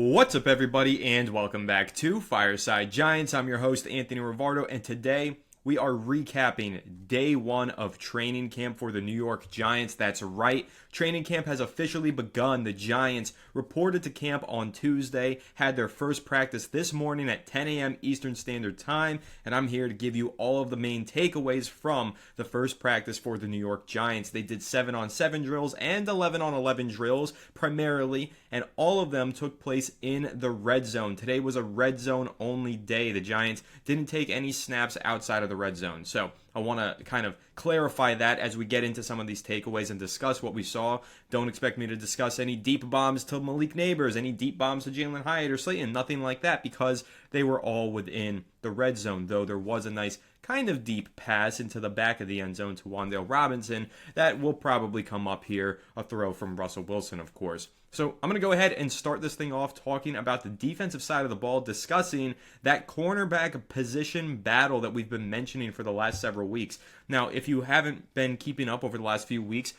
What's up, everybody, and welcome back to Fireside Giants. I'm your host, Anthony Rivardo, and today we are recapping day one of training camp for the New York Giants. That's right, training camp has officially begun. The Giants reported to camp on Tuesday, had their first practice this morning at 10 a.m. Eastern Standard Time, and I'm here to give you all of the main takeaways from the first practice for the New York Giants. They did 7-on-7 drills and 11-on-11 drills primarily, and all of them took place in the red zone. Today was a red zone only day. The Giants didn't take any snaps outside of the red zone. So I want to kind of clarify that as we get into some of these takeaways and discuss what we saw. Don't expect me to discuss any deep bombs to Malik Neighbors, any deep bombs to Jalen Hyatt or Slayton, nothing like that, because they were all within the red zone, though there was a nice kind of deep pass into the back of the end zone to Wan'Dale Robinson that will probably come up here, a throw from Russell Wilson, of course. So I'm going to go ahead and start this thing off talking about the defensive side of the ball, discussing that cornerback position battle that we've been mentioning for the last several weeks. Now, if you haven't been keeping up over the last few weeks,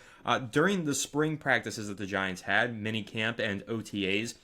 during the spring practices that the Giants had, minicamp and OTAs,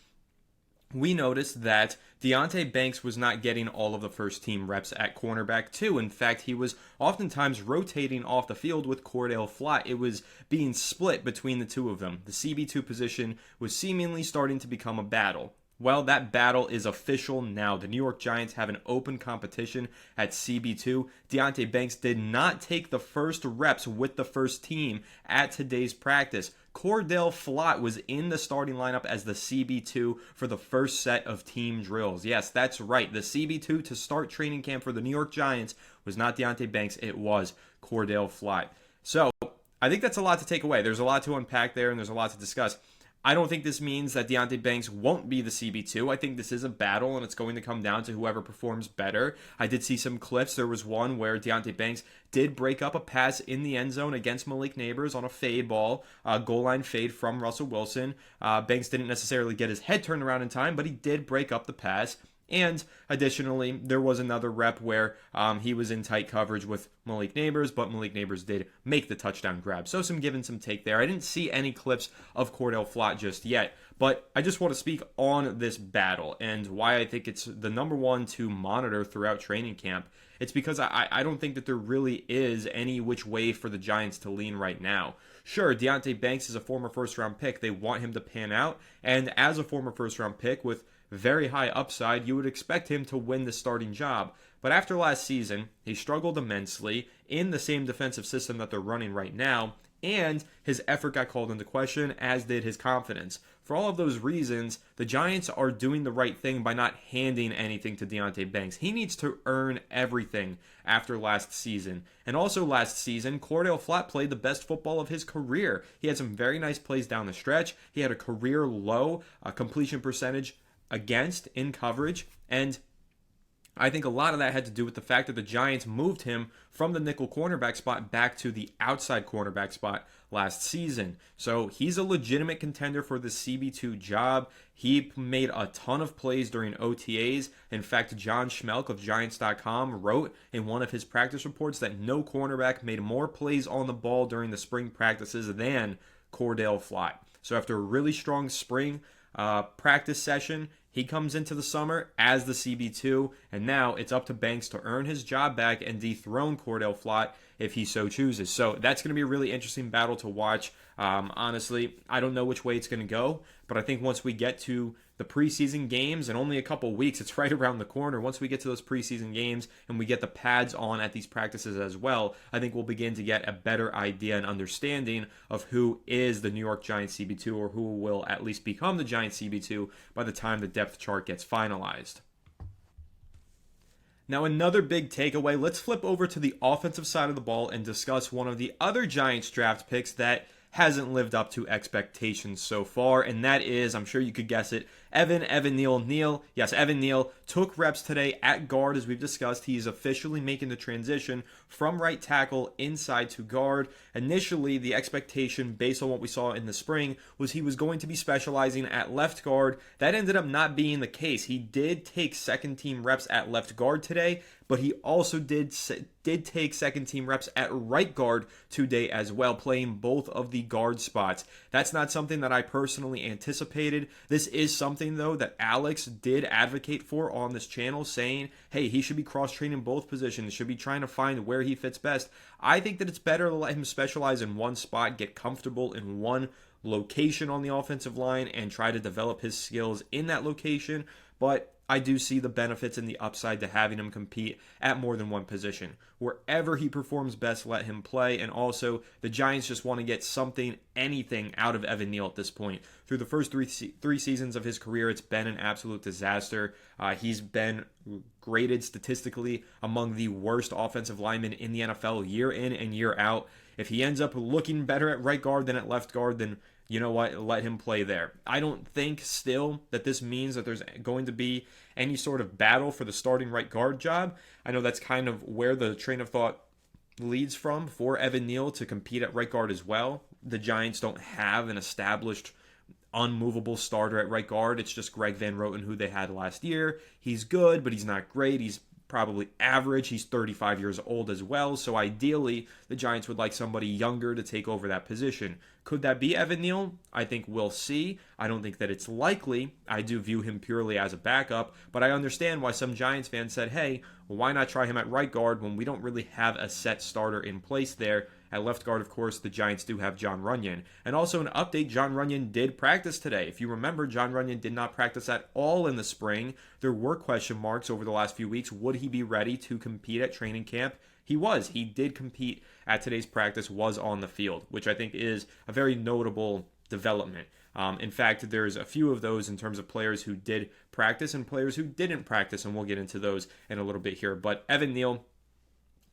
we noticed that Deonte Banks was not getting all of the first team reps at cornerback too. In fact, he was oftentimes rotating off the field with Cordell Flott. It was being split between the two of them. The CB2 position was seemingly starting to become a battle. Well, that battle is official now. The New York Giants have an open competition at CB2. Deonte Banks did not take the first reps with the first team at today's practice. Cordell Flott was in the starting lineup as the CB2 for the first set of team drills. Yes, that's right. The CB2 to start training camp for the New York Giants was not Deonte Banks. It was Cordell Flott. So I think that's a lot to take away. There's a lot to unpack there, and there's a lot to discuss. I don't think this means that Deonte Banks won't be the CB2. I think this is a battle, and it's going to come down to whoever performs better. I did see some clips. There was one where Deonte Banks did break up a pass in the end zone against Malik Neighbors on a fade ball, goal line fade from Russell Wilson. Banks didn't necessarily get his head turned around in time, but he did break up the pass. And additionally, there was another rep where he was in tight coverage with Malik Neighbors, but Malik Neighbors did make the touchdown grab. So some give and some take there. I didn't see any clips of Cordell Flott just yet, but I just want to speak on this battle and why I think it's the number one to monitor throughout training camp. It's because I don't think that there really is any which way for the Giants to lean right now. Sure, Deonte Banks is a former first-round pick. They want him to pan out, and as a former first-round pick with very high upside, you would expect him to win the starting job. But after last season, he struggled immensely in the same defensive system that they're running right now, and his effort got called into question, as did his confidence. For all of those reasons, the Giants are doing the right thing by not handing anything to Deonte Banks. He needs to earn everything after last season. And also last season, Cordell Flott played the best football of his career. He had some very nice plays down the stretch. He had a career low completion percentage against in coverage, and I think a lot of that had to do with the fact that the Giants moved him from the nickel cornerback spot back to the outside cornerback spot last season. So he's a legitimate contender for the CB2 job. He made a ton of plays during OTAs. In fact, John Schmelk of Giants.com wrote in one of his practice reports that no cornerback made more plays on the ball during the spring practices than Cordell Flott. So after a really strong spring practice session, he comes into the summer as the CB2, and now it's up to Banks to earn his job back and dethrone Cordell Flott if he so chooses. So that's going to be a really interesting battle to watch. Honestly, I don't know which way it's going to go, but I think once we get to the preseason games, and only a couple weeks, it's right around the corner. Once we get to those preseason games and we get the pads on at these practices as well, I think we'll begin to get a better idea and understanding of who is the New York Giants CB2, or who will at least become the Giants CB2 by the time the depth chart gets finalized. Now, another big takeaway, let's flip over to the offensive side of the ball and discuss one of the other Giants draft picks that hasn't lived up to expectations so far, and that is, I'm sure you could guess it, Evan Neal. Yes, Evan Neal took reps today at guard. As we've discussed, he's officially making the transition from right tackle inside to guard. Initially, the expectation based on what we saw in the spring was he was going to be specializing at left guard. That ended up not being the case. He did take second team reps at left guard today, but he also did take second team reps at right guard today as well, playing both of the guard spots. That's not something that I personally anticipated. This is something something, though, that Alex did advocate for on this channel, saying, hey, he should be cross-training both positions, should be trying to find where he fits best. I think that it's better to let him specialize in one spot, get comfortable in one location on the offensive line, and try to develop his skills in that location. But I do see the benefits and the upside to having him compete at more than one position. Wherever he performs best, let him play. And also, the Giants just want to get something, anything out of Evan Neal at this point. Through the first three seasons of his career, it's been an absolute disaster. He's been graded statistically among the worst offensive linemen in the NFL year in and year out. If he ends up looking better at right guard than at left guard, then you know what? Let him play there. I don't think still that this means that there's going to be any sort of battle for the starting right guard job. I know that's kind of where the train of thought leads from for Evan Neal to compete at right guard as well. The Giants don't have an established unmovable starter at right guard. It's just Greg Van Roten, who they had last year. He's good, but he's not great. He's probably average. He's 35 years old as well. So ideally, the Giants would like somebody younger to take over that position. Could that be Evan Neal? I think we'll see. I don't think that it's likely. I do view him purely as a backup, but I understand why some Giants fans said, hey, why not try him at right guard when we don't really have a set starter in place there? At left guard, of course, the Giants do have Jon Runyan. And also an update, Jon Runyan did practice today. If you remember, Jon Runyan did not practice at all in the spring. There were question marks over the last few weeks. Would he be ready to compete at training camp? He was. He did compete at today's practice, was on the field, which I think is a very notable development. In fact, there's a few of those in terms of players who did practice and players who didn't practice, and we'll get into those in a little bit here. But Evan Neal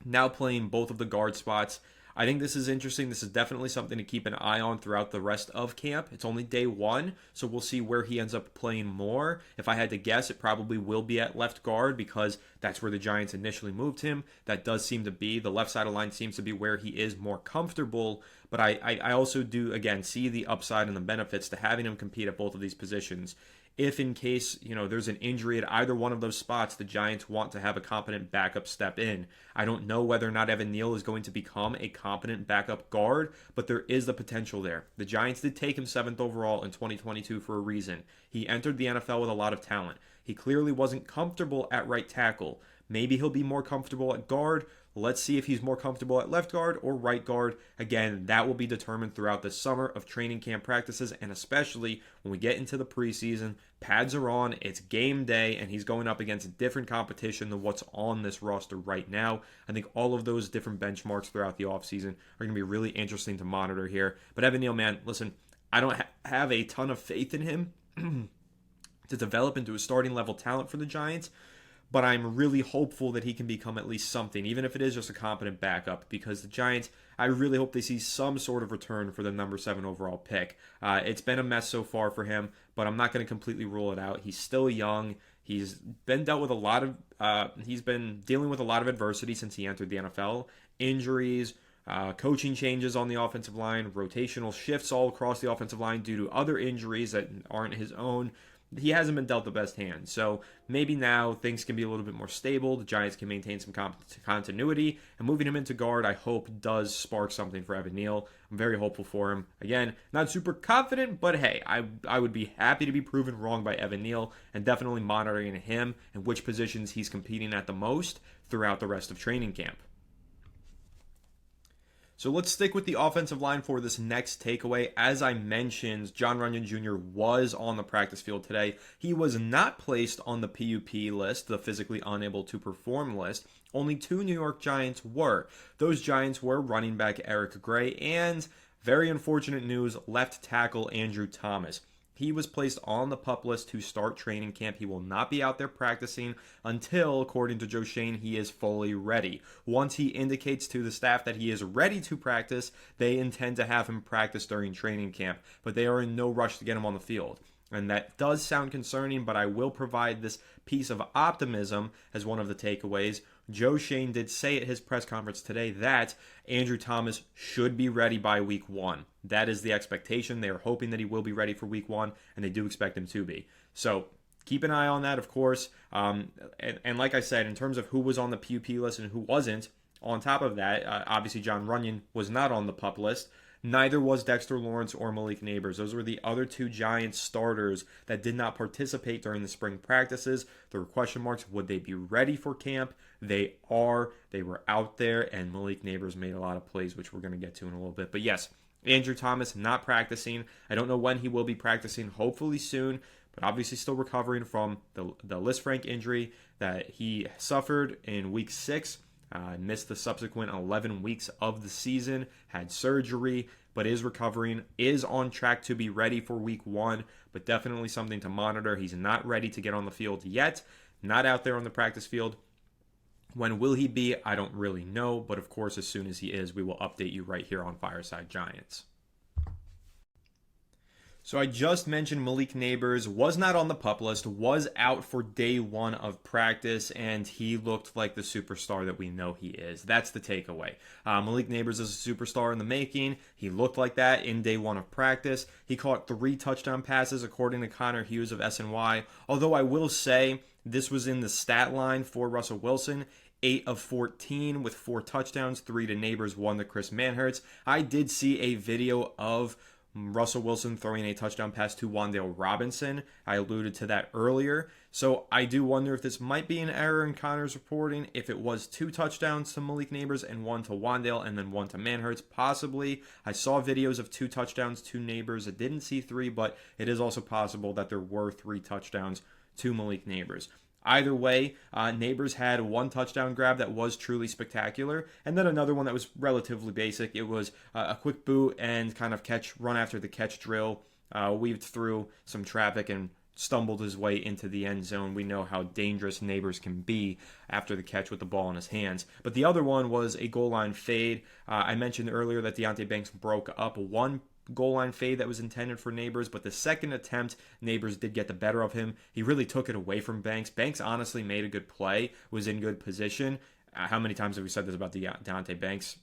now playing both of the guard spots. I think this is interesting. This is definitely something to keep an eye on throughout the rest of camp. It's only day one, so we'll see where he ends up playing more. If I had to guess, it probably will be at left guard because that's where the Giants initially moved him. That does seem to be, the left side of the line seems to be where he is more comfortable. But I also do, again, see the upside and the benefits to having him compete at both of these positions. If in case, there's an injury at either one of those spots, the Giants want to have a competent backup step in. I don't know whether or not Evan Neal is going to become a competent backup guard, but there is the potential there. The Giants did take him 7th overall in 2022 for a reason. He entered the NFL with a lot of talent. He clearly wasn't comfortable at right tackle. Maybe he'll be more comfortable at guard. Let's see if he's more comfortable at left guard or right guard. Again, that will be determined throughout the summer of training camp practices, and especially when we get into the preseason. Pads are on, it's game day, and he's going up against different competition than what's on this roster right now. I think all of those different benchmarks throughout the offseason are going to be really interesting to monitor here. But Evan Neal, man, listen, I don't have a ton of faith in him to develop into a starting level talent for the Giants. But I'm really hopeful that he can become at least something, even if it is just a competent backup, because the Giants, I really hope they see some sort of return for the number 7 overall pick. It's been a mess so far for him, but I'm not going to completely rule it out. He's still young. He's been dealt with he's been dealing with a lot of adversity since he entered the NFL. Injuries, coaching changes on the offensive line, rotational shifts all across the offensive line due to other injuries that aren't his own. He hasn't been dealt the best hand. So maybe now things can be a little bit more stable. The Giants can maintain some continuity. And moving him into guard, I hope, does spark something for Evan Neal. I'm very hopeful for him. Again, not super confident, but hey, I would be happy to be proven wrong by Evan Neal, and definitely monitoring him and which positions he's competing at the most throughout the rest of training camp. So let's stick with the offensive line for this next takeaway. As I mentioned, Jon Runyan Jr. was on the practice field today. He was not placed on the PUP list, the physically unable to perform list. Only 2 New York Giants were. Those Giants were running back Eric Gray and, very unfortunate news, left tackle Andrew Thomas. He was placed on the PUP list to start training camp. He will not be out there practicing until, according to Joe Schoen, he is fully ready. Once he indicates to the staff that he is ready to practice, they intend to have him practice during training camp, but they are in no rush to get him on the field. And that does sound concerning, but I will provide this piece of optimism as one of the takeaways. Joe Schoen did say at his press conference today that Andrew Thomas should be ready by week 1. That is the expectation. They are hoping that he will be ready for week 1, and they do expect him to be. So keep an eye on that, of course. And like I said, in terms of who was on the PUP list and who wasn't, on top of that, obviously Jon Runyan was not on the PUP list. Neither was Dexter Lawrence or Malik Neighbors. Those were the other two Giants starters that did not participate during the spring practices. There were question marks. Would they be ready for camp? They are. They were out there, and Malik Neighbors made a lot of plays, which we're going to get to in a little bit. But yes, Andrew Thomas not practicing. I don't know when he will be practicing. Hopefully soon, but obviously still recovering from the Lisfranc injury that he suffered in week 6. Missed the subsequent 11 weeks of the season, had surgery, but is recovering, is on track to be ready for week 1, but definitely something to monitor. He's not ready to get on the field yet, not out there on the practice field. When will he be? I don't really know, but of course, as soon as he is, we will update you right here on Fireside Giants. So I just mentioned Malik Neighbors was not on the PUP list, was out for day 1 of practice, and he looked like the superstar that we know he is. That's the takeaway. Malik Neighbors is a superstar in the making. He looked like that in day 1 of practice. He caught 3 touchdown passes, according to Connor Hughes of SNY. Although I will say this was in the stat line for Russell Wilson. 8 of 14 with 4 touchdowns, 3 to Neighbors, 1 to Chris Manhertz. I did see a video of Russell Wilson throwing a touchdown pass to Wan'Dale Robinson. I alluded to that earlier. So I do wonder if this might be an error in Connor's reporting. If it was 2 touchdowns to Malik Neighbors and 1 to Wan'Dale and then 1 to Manhertz, possibly. I saw videos of 2 touchdowns to Neighbors. I didn't see 3, but it is also possible that there were 3 touchdowns to Malik Neighbors. Either way, Neighbors had 1 touchdown grab that was truly spectacular, and then another one that was relatively basic. It was a quick boot and kind of run after the catch drill, weaved through some traffic and stumbled his way into the end zone. We know how dangerous Neighbors can be after the catch with the ball in his hands. But the other one was a goal line fade. I mentioned earlier that Deonte Banks broke up one goal line fade that was intended for Neighbors, but the second attempt, Neighbors did get the better of him. He really took it away from Banks. Banks honestly made a good play, was in good position. How many times have we said this about Deonte Banks?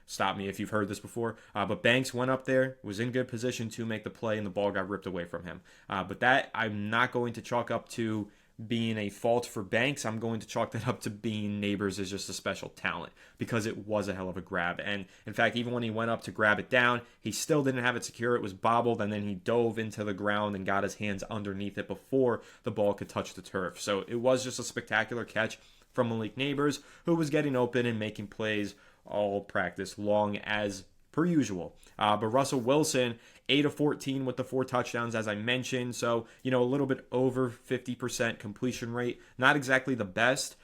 Stop me if you've heard this before. But Banks went up there, was in good position to make the play, and the ball got ripped away from him. But that I'm not going to chalk up to being a fault for Banks. I'm going to chalk that up to being Neighbors is just a special talent, because it was a hell of a grab. And in fact, even when he went up to grab it down, he still didn't have it secure. It was bobbled, and then he dove into the ground and got his hands underneath it before the ball could touch the turf. So it was just a spectacular catch from Malik Neighbors, who was getting open and making plays all practice long as per usual. But Russell Wilson, 8 of 14 with the 4 touchdowns, as I mentioned. So, a little bit over 50% completion rate. Not exactly the best.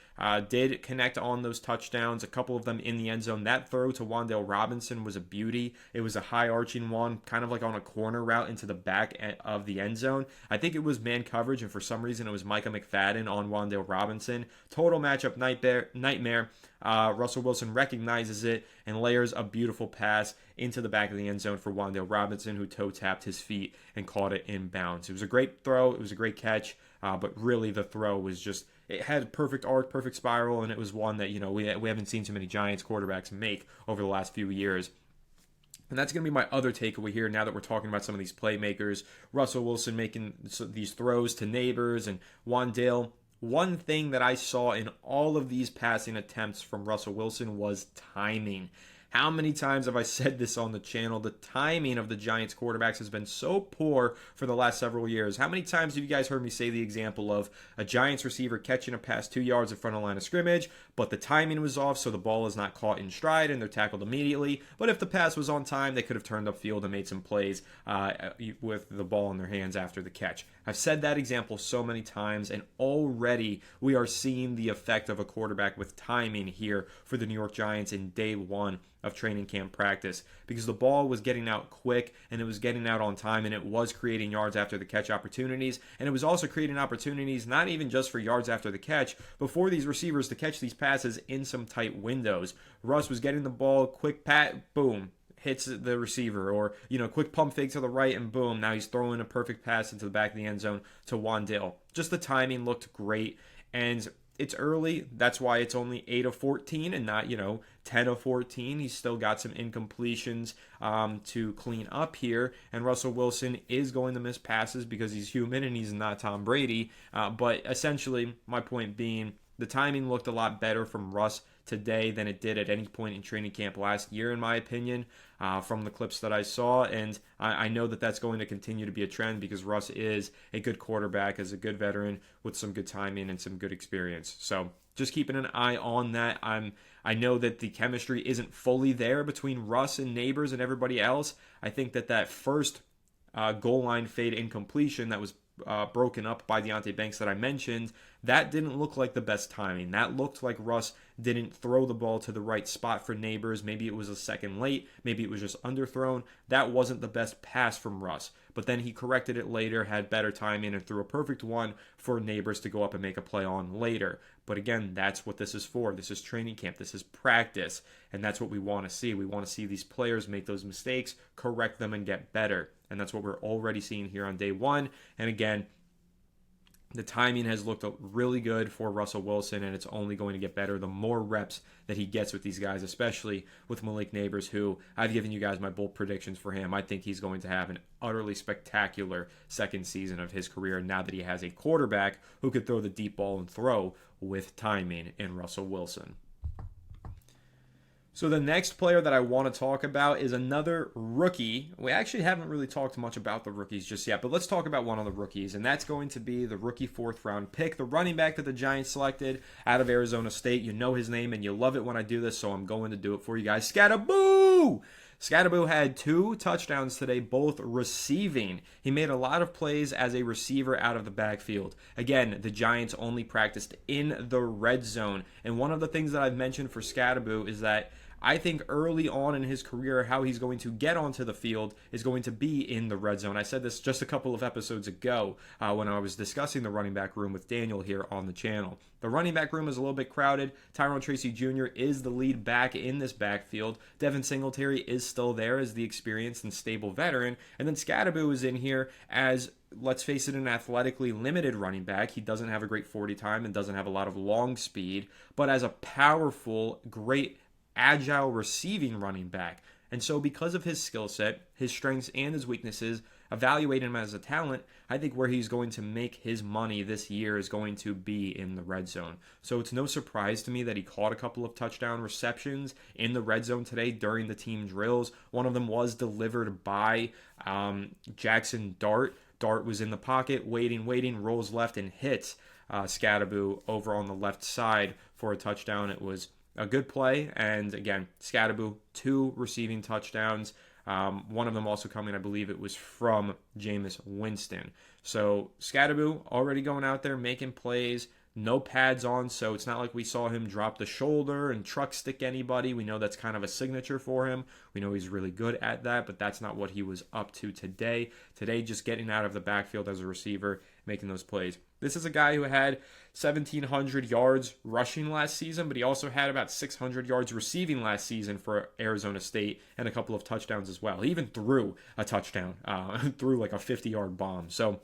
Did connect on those touchdowns, a couple of them in the end zone. That throw to Wan'Dale Robinson was a beauty. It was a high arching one, kind of like on a corner route into the back of the end zone. I think it was man coverage, and for some reason it was Micah McFadden on Wan'Dale Robinson. Total matchup nightmare. Russell Wilson recognizes it and layers a beautiful pass into the back of the end zone for Wan'Dale Robinson, who toe tapped his feet and caught it inbounds. It was a great throw. It was a great catch, but really the throw was just, it had perfect arc, perfect spiral, and it was one that, we haven't seen too many Giants quarterbacks make over the last few years. And that's going to be my other takeaway here now that we're talking about some of these playmakers. Russell Wilson making these throws to Neighbors and Wan'Dale. One thing that I saw in all of these passing attempts from Russell Wilson was timing. How many times have I said this on the channel? The timing of the Giants quarterbacks has been so poor for the last several years. How many times have you guys heard me say the example of a Giants receiver catching a pass 2 yards in front of the line of scrimmage, but the timing was off, so the ball is not caught in stride and they're tackled immediately. But if the pass was on time, they could have turned upfield and made some plays with the ball in their hands after the catch. I've said that example so many times, and already we are seeing the effect of a quarterback with timing here for the New York Giants in day 1 of training camp practice, because the ball was getting out quick and it was getting out on time, and it was creating yards after the catch opportunities, and it was also creating opportunities not even just for yards after the catch, but for these receivers to catch these passes in some tight windows. Russ was getting the ball, quick pat, boom, hits the receiver, or quick pump fake to the right, and boom, now he's throwing a perfect pass into the back of the end zone to Wan'Dale. Just the timing looked great, and it's early. That's why it's only 8 of 14 and not 10 of 14. He's still got some incompletions to clean up here, and Russell Wilson is going to miss passes because he's human and he's not Tom Brady. But essentially, my point being, the timing looked a lot better from Russ today than it did at any point in training camp last year, in my opinion, from the clips that I saw. And I know that that's going to continue to be a trend because Russ is a good quarterback, is a good veteran with some good timing and some good experience. So just keeping an eye on that. I know that the chemistry isn't fully there between Russ and Neighbors and everybody else. I think that first goal line fade incompletion that was broken up by Deonte Banks that I mentioned, that didn't look like the best timing. That looked like Russ didn't throw the ball to the right spot for Neighbors. Maybe it was a second late. Maybe it was just underthrown. That wasn't the best pass from Russ. But then he corrected it later, had better timing, and threw a perfect one for Neighbors to go up and make a play on later. But again, that's what this is for. This is training camp. This is practice. And that's what we want to see. We want to see these players make those mistakes, correct them, and get better. And that's what we're already seeing here on day one. And again, the timing has looked really good for Russell Wilson, and it's only going to get better the more reps that he gets with these guys, especially with Malik Neighbors, who I've given you guys my bold predictions for him. I think he's going to have an utterly spectacular second season of his career now that he has a quarterback who could throw the deep ball and throw with timing in Russell Wilson. So the next player that I want to talk about is another rookie. We actually haven't really talked much about the rookies just yet, but let's talk about one of the rookies, and that's going to be the rookie 4th-round pick, the running back that the Giants selected out of Arizona State. You know his name, and you love it when I do this, so I'm going to do it for you guys. Scataboo! Scataboo had 2 touchdowns today, both receiving. He made a lot of plays as a receiver out of the backfield. Again, the Giants only practiced in the red zone, and one of the things that I've mentioned for Scataboo is that I think early on in his career, how he's going to get onto the field is going to be in the red zone. I said this just a couple of episodes ago when I was discussing the running back room with Daniel here on the channel. The running back room is a little bit crowded. Tyrone Tracy Jr. is the lead back in this backfield. Devin Singletary is still there as the experienced and stable veteran. And then Scataboo is in here as, let's face it, an athletically limited running back. He doesn't have a great 40 time and doesn't have a lot of long speed, but as a powerful, great agile receiving running back. And so because of his skill set, his strengths and his weaknesses, evaluate him as a talent, I think where he's going to make his money this year is going to be in the red zone. So it's no surprise to me that he caught a couple of touchdown receptions in the red zone today during the team drills. One of them was delivered by Jackson Dart. Dart was in the pocket, waiting, rolls left and hits Scataboo over on the left side for a touchdown. It was a good play, and again, Scataboo, 2 receiving touchdowns. One of them also coming, I believe it was from Jameis Winston. So Scataboo already going out there making plays, no pads on, so it's not like we saw him drop the shoulder and truck stick anybody. We know that's kind of a signature for him. We know he's really good at that, but that's not what he was up to today. Today, just getting out of the backfield as a receiver, making those plays. This is a guy who had 1,700 yards rushing last season, but he also had about 600 yards receiving last season for Arizona State and a couple of touchdowns as well. He even threw a touchdown, threw like a 50-yard bomb. So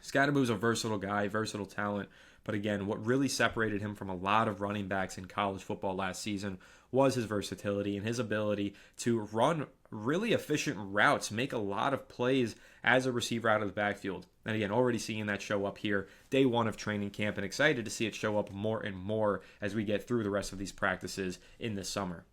Scataboo's a versatile guy, versatile talent. But again, what really separated him from a lot of running backs in college football last season was his versatility and his ability to run really efficient routes, make a lot of plays as a receiver out of the backfield. And again, already seeing that show up here, day one of training camp, and excited to see it show up more and more as we get through the rest of these practices in the summer.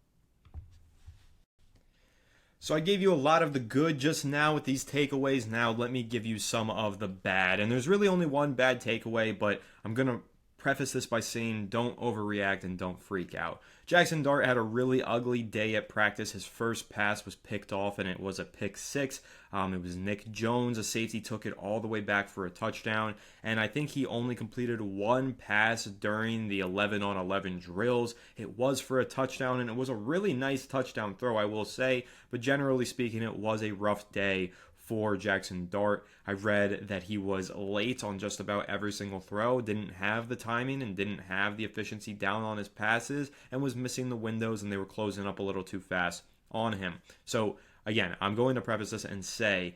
So I gave you a lot of the good just now with these takeaways. Now let me give you some of the bad. And there's really only one bad takeaway, but I'm going to preface this by saying don't overreact and don't freak out. Jackson Dart had a really ugly day at practice. His first pass was picked off, and it was a pick 6. It was Nick Jones, a safety, took it all the way back for a touchdown, and I think he only completed 1 pass during the 11-on-11 drills. It was for a touchdown, and it was a really nice touchdown throw, I will say, but generally speaking, it was a rough day for Jackson Dart. I read that he was late on just about every single throw, didn't have the timing and didn't have the efficiency down on his passes, and was missing the windows, and they were closing up a little too fast on him. So again, I'm going to preface this and say,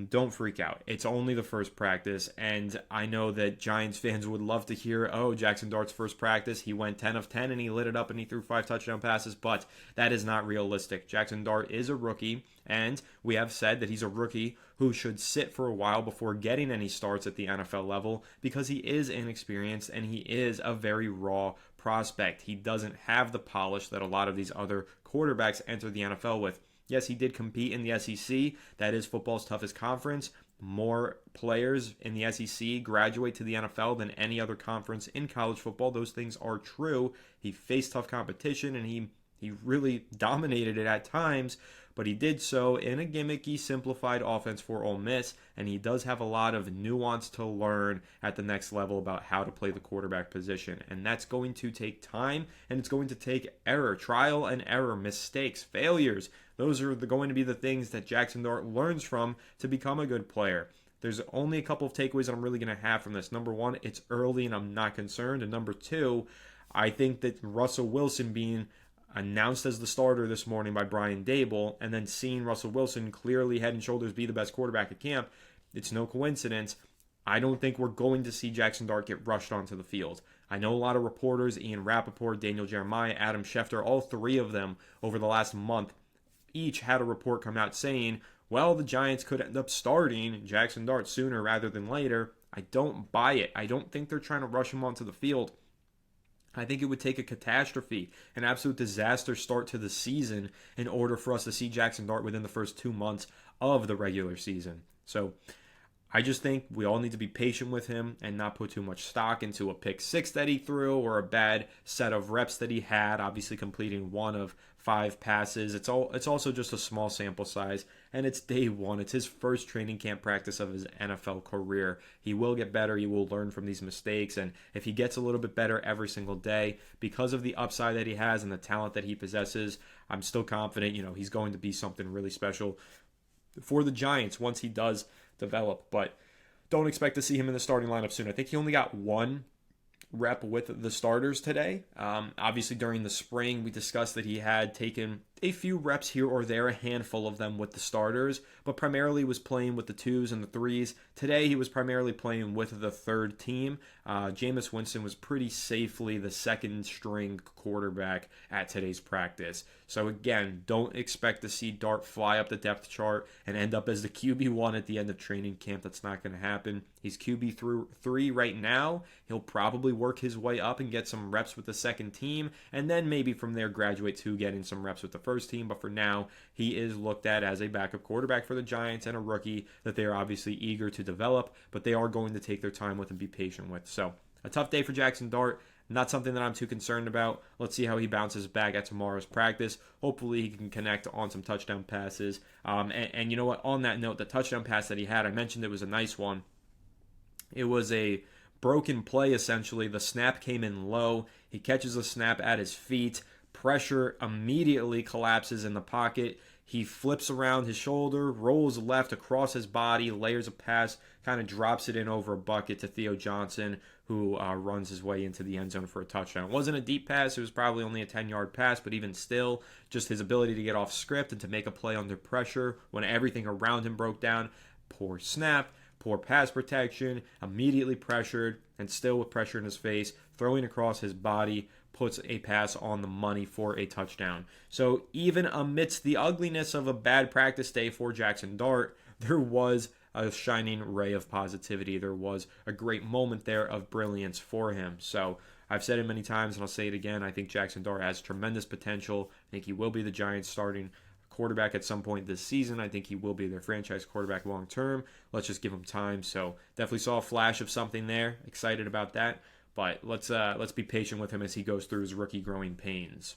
don't freak out. It's only the first practice, and I know that Giants fans would love to hear, oh, Jackson Dart's first practice, he went 10 of 10 and he lit it up and he threw 5 touchdown passes, but that is not realistic. Jackson Dart is a rookie, and we have said that he's a rookie who should sit for a while before getting any starts at the NFL level because he is inexperienced and he is a very raw prospect. He doesn't have the polish that a lot of these other quarterbacks enter the NFL with. Yes, he did compete in the SEC. That is football's toughest conference. More players in the SEC graduate to the NFL than any other conference in college football. Those things are true. He faced tough competition, and he really dominated it at times, but he did so in a gimmicky, simplified offense for Ole Miss, and he does have a lot of nuance to learn at the next level about how to play the quarterback position, and that's going to take time, and it's going to take error, trial and error, mistakes, failures. Those are going to be the things that Jackson Dart learns from to become a good player. There's only a couple of takeaways I'm really going to have from this. Number one, it's early and I'm not concerned, and number two, I think that Russell Wilson being announced as the starter this morning by Brian Dable, and then seeing Russell Wilson clearly head and shoulders be the best quarterback at camp, it's no coincidence. I don't think we're going to see Jackson Dart get rushed onto the field. I know a lot of reporters, Ian Rappaport, Daniel Jeremiah, Adam Schefter, all three of them over the last month, each had a report come out saying, well, the Giants could end up starting Jackson Dart sooner rather than later. I don't buy it. I don't think they're trying to rush him onto the field. I think it would take a catastrophe, an absolute disaster start to the season in order for us to see Jackson Dart within the first 2 months of the regular season. So I just think we all need to be patient with him and not put too much stock into a pick six that he threw or a bad set of reps that he had, obviously completing 1 of 5 passes. It's also just a small sample size, and it's day one. It's his first training camp practice of his NFL career. He will get better. He will learn from these mistakes, and if he gets a little bit better every single day, because of the upside that he has and the talent that he possesses, I'm still confident, he's going to be something really special for the Giants once he does develop. But don't expect to see him in the starting lineup soon. I think he only got 1 rep with the starters today. Obviously, during the spring, we discussed that he had taken a few reps here or there, a handful of them with the starters, but primarily was playing with the 2s and the 3s. Today, he was primarily playing with the third team. Jameis Winston was pretty safely the second string quarterback at today's practice. So again, don't expect to see Dart fly up the depth chart and end up as the QB1 at the end of training camp. That's not going to happen. He's QB3 right now. He'll probably work his way up and get some reps with the second team, and then maybe from there graduate to getting some reps with the first team. But for now, he is looked at as a backup quarterback for the Giants and a rookie that they are obviously eager to develop, but they are going to take their time with and be patient with. So a tough day for Jackson Dart. Not something that I'm too concerned about. Let's see how he bounces back at tomorrow's practice. Hopefully he can connect on some touchdown passes. And you know what? On that note, the touchdown pass that he had, I mentioned it was a nice one. It was a broken play, essentially. The snap came in low. He catches the snap at his feet. Pressure immediately collapses in the pocket. He flips around his shoulder, rolls left across his body, layers a pass, kind of drops it in over a bucket to Theo Johnson, who runs his way into the end zone for a touchdown. It wasn't a deep pass. It was probably only a 10-yard pass, but even still, just his ability to get off script and to make a play under pressure when everything around him broke down. Poor snap, poor pass protection, immediately pressured, and still with pressure in his face, throwing across his body, puts a pass on the money for a touchdown. So even amidst the ugliness of a bad practice day for Jackson Dart, there was a shining ray of positivity. There was a great moment there of brilliance for him. So I've said it many times, and I'll say it again. I think Jackson Dart has tremendous potential. I think he will be the Giants' starting quarterback at some point this season. I think he will be their franchise quarterback long term. Let's just give him time. So definitely saw a flash of something there. Excited about that. But let's be patient with him as he goes through his rookie growing pains.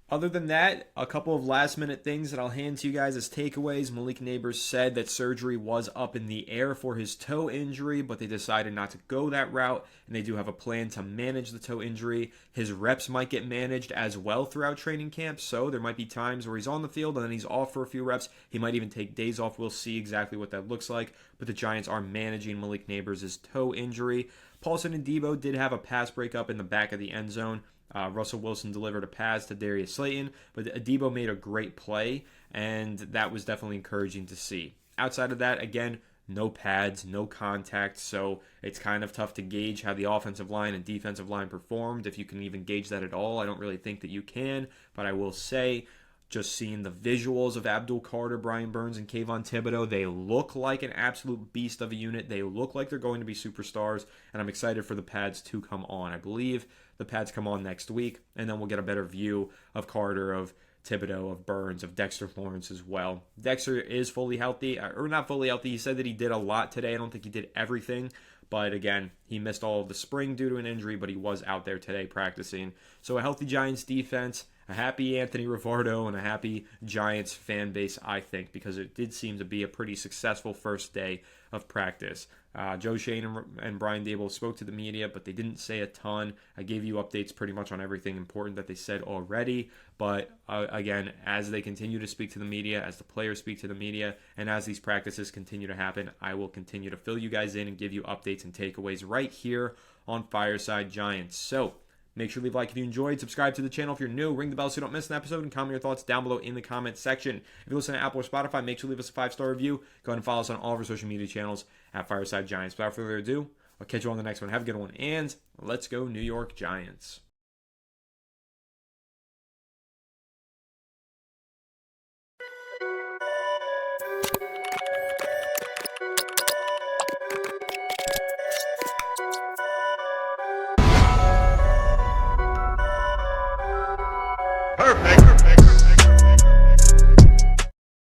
Other than that, a couple of last-minute things that I'll hand to you guys as takeaways. Malik Neighbors said that surgery was up in the air for his toe injury, but they decided not to go that route, and they do have a plan to manage the toe injury. His reps might get managed as well throughout training camp, so there might be times where he's on the field and then he's off for a few reps. He might even take days off. We'll see exactly what that looks like, but the Giants are managing Malik Neighbors' toe injury. Paulson and Debo did have a pass breakup in the back of the end zone. Russell Wilson delivered a pass to Darius Slayton, but Debo made a great play, and that was definitely encouraging to see. Outside of that, again, no pads, no contact, so it's kind of tough to gauge how the offensive line and defensive line performed, if you can even gauge that at all. I don't really think that you can, but I will say just seeing the visuals of Abdul Carter, Brian Burns, and Kayvon Thibodeau, they look like an absolute beast of a unit. They look like they're going to be superstars, and I'm excited for the pads to come on. I believe the pads come on next week, and then we'll get a better view of Carter, of Thibodeau, of Burns, of Dexter Lawrence as well. Dexter is fully healthy, or not fully healthy. He said that he did a lot today. I don't think he did everything, but again, he missed all of the spring due to an injury, but he was out there today practicing. So a healthy Giants defense, a happy Anthony Rivardo, and a happy Giants fan base, I think, because it did seem to be a pretty successful first day of practice. Joe Shane and Brian Dable spoke to the media, but they didn't say a ton. I gave you updates pretty much on everything important that they said already. But again, as they continue to speak to the media, as the players speak to the media, and as these practices continue to happen, I will continue to fill you guys in and give you updates and takeaways right here on Fireside Giants. So make sure to leave a like if you enjoyed, subscribe to the channel if you're new, ring the bell so you don't miss an episode, and comment your thoughts down below in the comment section. If you listen to Apple or Spotify, make sure to leave us a 5-star review. Go ahead and follow us on all of our social media channels at Fireside Giants. Without further ado, I'll catch you on the next one. Have a good one, and let's go New York Giants. Perfect.